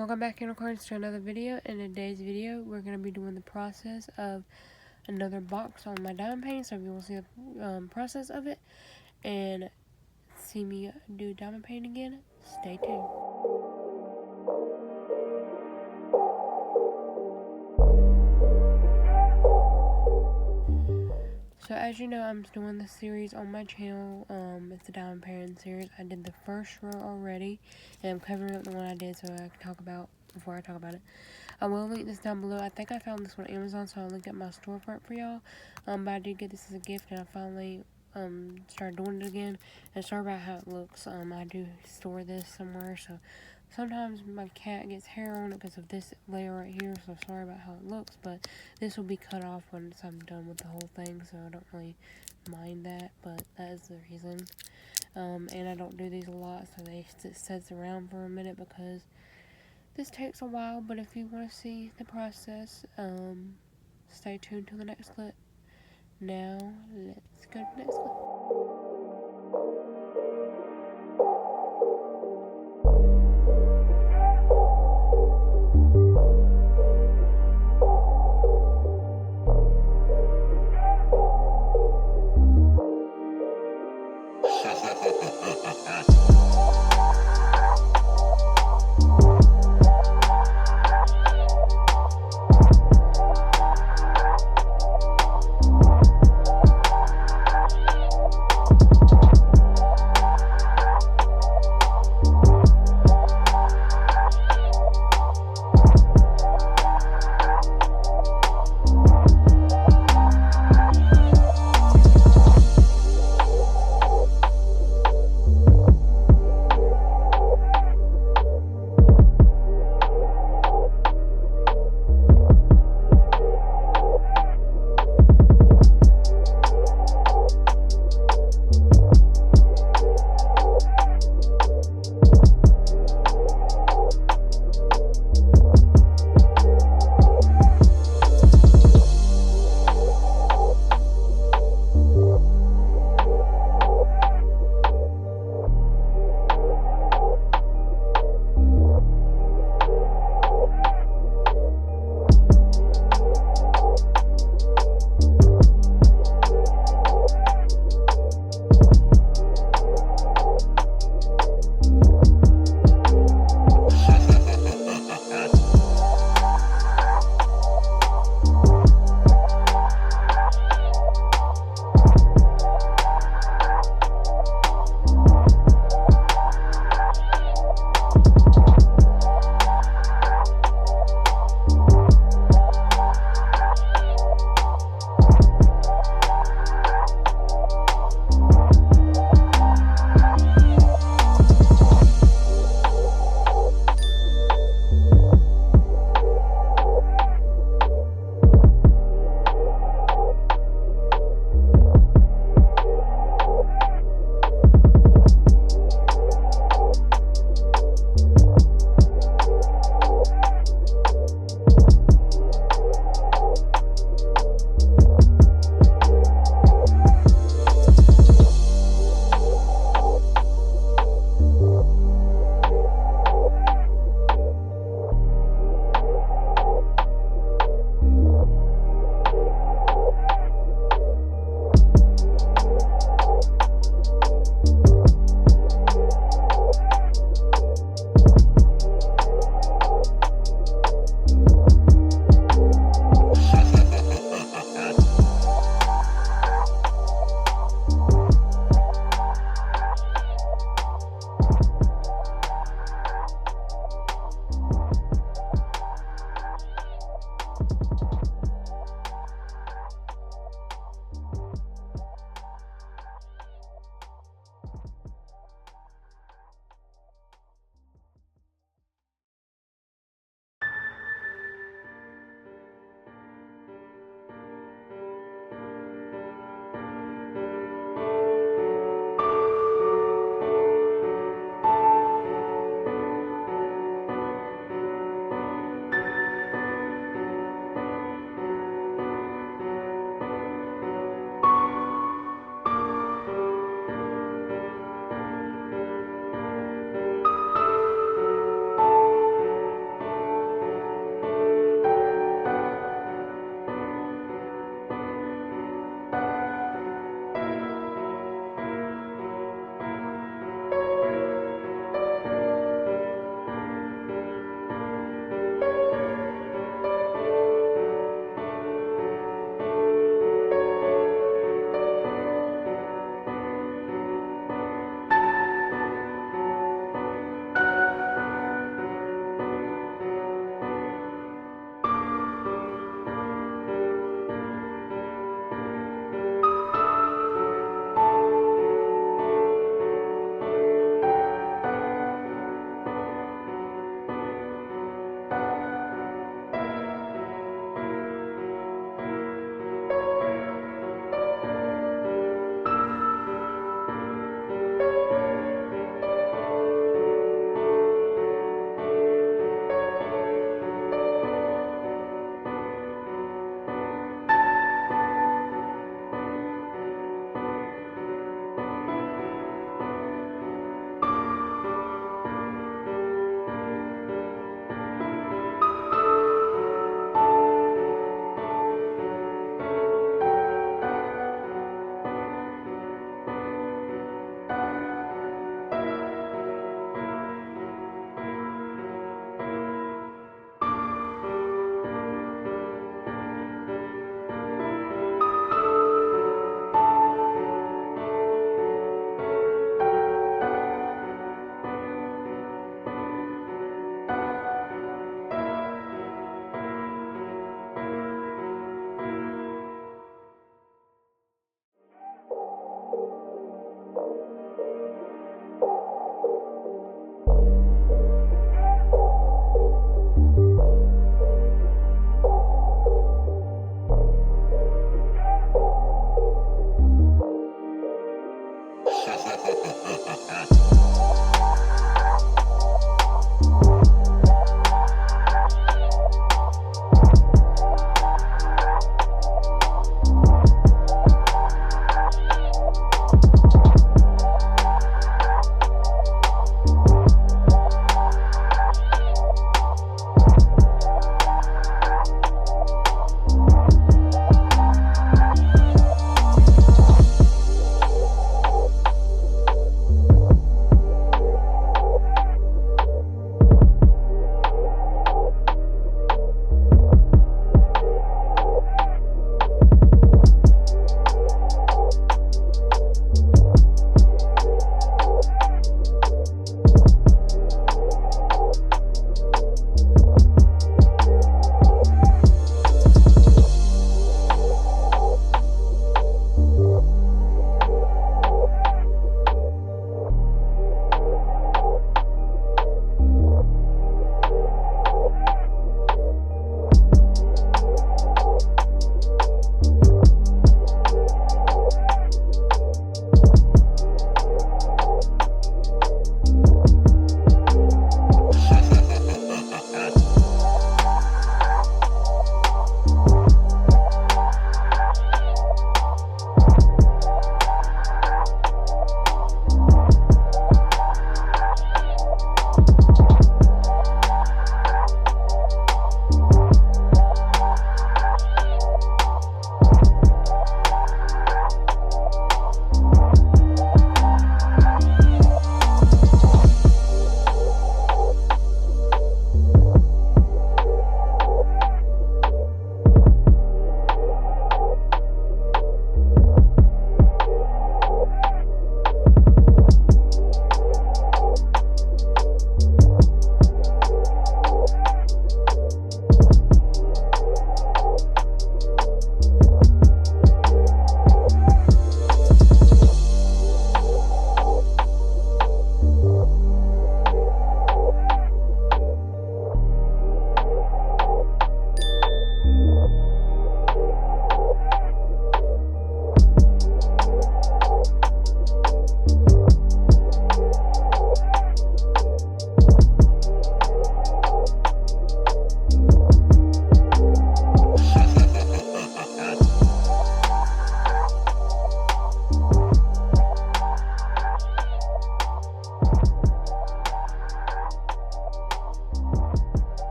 Welcome back in accordance to another video. In today's video, we're going to be doing the process of another box on my diamond painting. So if you want to see the process of it and see me do diamond painting again, stay tuned. So as you know, I'm doing this series on my channel. It's a diamond painting series. I did the first row already, and I'm covering up the one I did so I can talk about before I talk about it. I will link this down below. I think I found this one on Amazon, so I'll link up my storefront for y'all. But I did get this as a gift, and I finally started doing it again. And sorry about how it looks. I do store this somewhere, so sometimes my cat gets hair on it because of this layer right here, so sorry about how it looks, but this will be cut off once I'm done with the whole thing, so I don't really mind that, but that is the reason. And I don't do these a lot, so it sits around for a minute because this takes a while. But if you want to see the process, stay tuned to the next clip. Now, let's go to the next clip.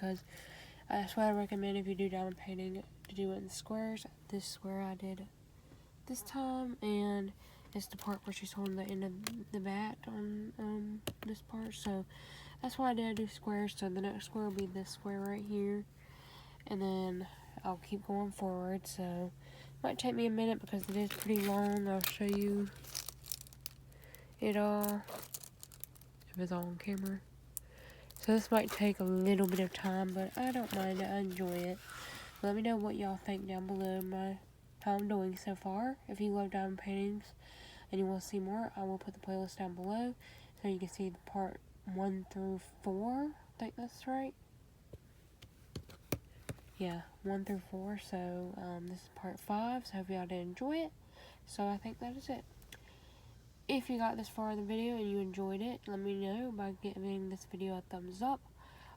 because that's what I recommend if you do diamond painting, to do it in squares. This square I did this time, and it's the part where she's holding the end of the bat on this part, so that's why I do squares. So the next square will be this square right here, and then I'll keep going forward. So it might take me a minute because it is pretty long. I'll show you it all if it's all on camera. So this might take a little bit of time, but I don't mind it. I enjoy it. Let me know what y'all think down below how I'm doing so far. If you love diamond paintings and you want to see more, I will put the playlist down below so you can see the part 1 through 4. I think that's right. Yeah, 1 through 4. So this is part 5. So I hope y'all did enjoy it. So I think that is it. If you got this far in the video and you enjoyed it, let me know by giving this video a thumbs up.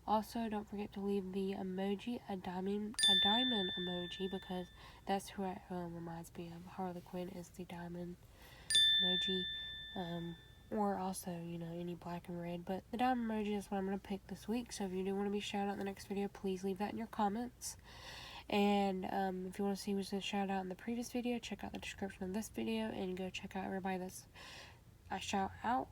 Also, don't forget to leave the emoji a diamond emoji, because that's who it reminds me of. Harley Quinn is the diamond emoji, or also, you know, any black and red, but the diamond emoji is what I'm going to pick this week. So if you do want to be shouted out in the next video, please leave that in your comments. And if you want to see who's shout out in the previous video, check out the description of this video and go check out everybody that's I shout out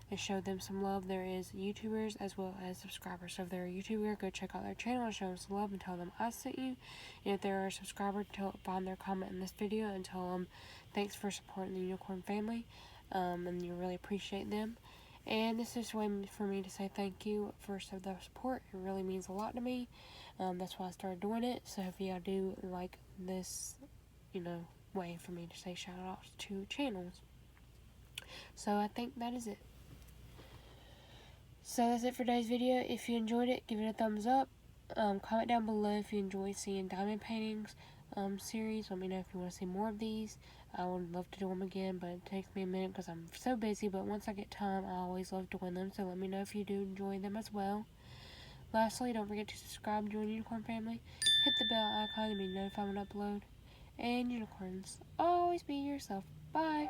and show them some love. There is YouTubers as well as subscribers. So if they're a YouTuber, go check out their channel and show them some love and tell them I sent you. And if they're a subscriber, find their comment in this video and tell them thanks for supporting the unicorn family, and you really appreciate them. And this is a way for me to say thank you for the support. It really means a lot to me. That's why I started doing it. So if y'all do like this, you know, way for me to say shout outs to channels. So I think that is it. So that's it for today's video. If you enjoyed it, give it a thumbs up. Comment down below if you enjoy seeing diamond paintings series. Let me know if you want to see more of these. I would love to do them again, but it takes me a minute because I'm so busy. But once I get time, I always love doing them. So let me know if you do enjoy them as well. Lastly, don't forget to subscribe and join the Unicorn family. Hit the bell icon to be notified when I upload. And unicorns, always be yourself. Bye.